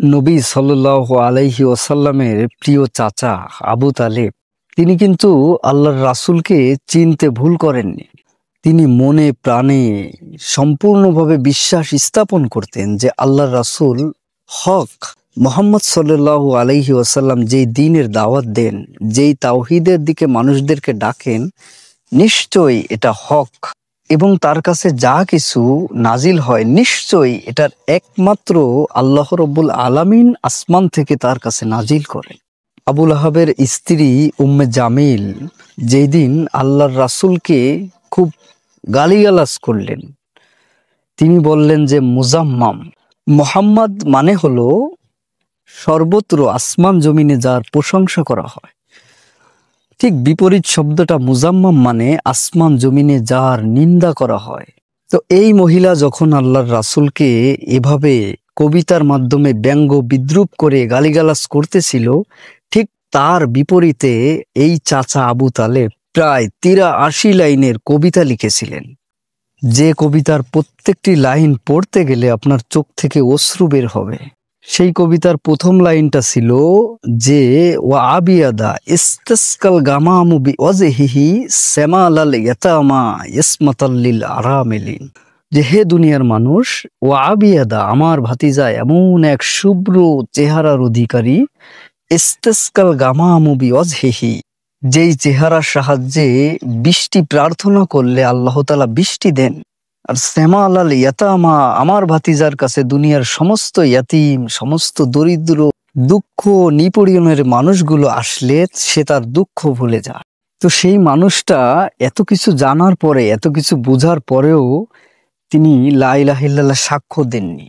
নবী সাল্লাল্লাহু আলাইহি ওয়াসাল্লামের প্রিয় চাচা আবু তালেব তিনি কিন্তু আল্লাহর রাসূলকে চিনতে ভুল করেননি। তিনি মনে প্রাণে সম্পূর্ণভাবে বিশ্বাস স্থাপন করতেন যে আল্লাহর রাসূল হক। মুহাম্মদ সাল্লাল্লাহু আলাইহি ওয়াসাল্লাম যেই দ্বীনের দাওয়াত দেন, যেই তাওহীদের দিকে মানুষদেরকে ডাকেন, নিশ্চয়ই এটা হক এবং তার কাছে যা কিছু নাজিল হয় নিশ্চয়ই এটার একমাত্র আল্লাহ রব্বুল আলামিন আসমান থেকে তার কাছে নাজিল করেন। আবুল আহাবের স্ত্রী উম্মে জামিল যেই দিন আল্লাহর রাসূলকে খুব গালিগালাজ করলেন, তিনি বললেন যে মুজাম্মাম, মুহাম্মদ মানে হলো সর্বত্র আসমান জমিনে যার প্রশংসা করা হয়, ঠিক বিপরীত শব্দটা মুজাম্মাম মানে আসমান জমিনে যার নিন্দা করা হয়। তো এই মহিলা যখন আল্লাহর রাসূলকে এভাবে কবিতার মাধ্যমে ব্যঙ্গ বিদ্রূপ করে গালিগালাজ করতেছিল, ঠিক তার বিপরীতে এই চাচা আবু তালেব প্রায় ৮৩ লাইনের কবিতা লিখেছিলেন, যে কবিতার প্রত্যেকটি লাইন পড়তে গেলে আপনার চোখ থেকে অশ্রু বের হবে। সেই কবিতার প্রথম লাইনটা ছিল যে ওয়া আবিয়াদা ইস্তাসকাল গামামু বিওয়াজহিহি সামালাল ইয়াতামা ইসমাতাল্লিল আরামিলিন, যে হে দুনিয়ার মানুষ, ওয়া আবিয়াদা আমার ভাতিজা এমন এক শুভ্র চেহারার অধিকারী, ইস্তাসকাল গামামু বিওয়াজহিহি যেই চেহারার সাহায্যে বৃষ্টি প্রার্থনা করলে আল্লাহ তাআলা বৃষ্টি দেন। আর শ্যামা আলাল ইয়াতামা আমার ভাতিজার কাছে দুনিয়ার সমস্ত ইয়াতিম, সমস্ত দরিদ্র, দুঃখ নিপীড়নের মানুষগুলো আসলে সে তার দুঃখ ভুলে যায়। তো সেই মানুষটা এত কিছু জানার পরে, এত কিছু বোঝার পরেও তিনি লা ইলাহা ইল্লাল্লাহ সাক্ষ্য দেননি।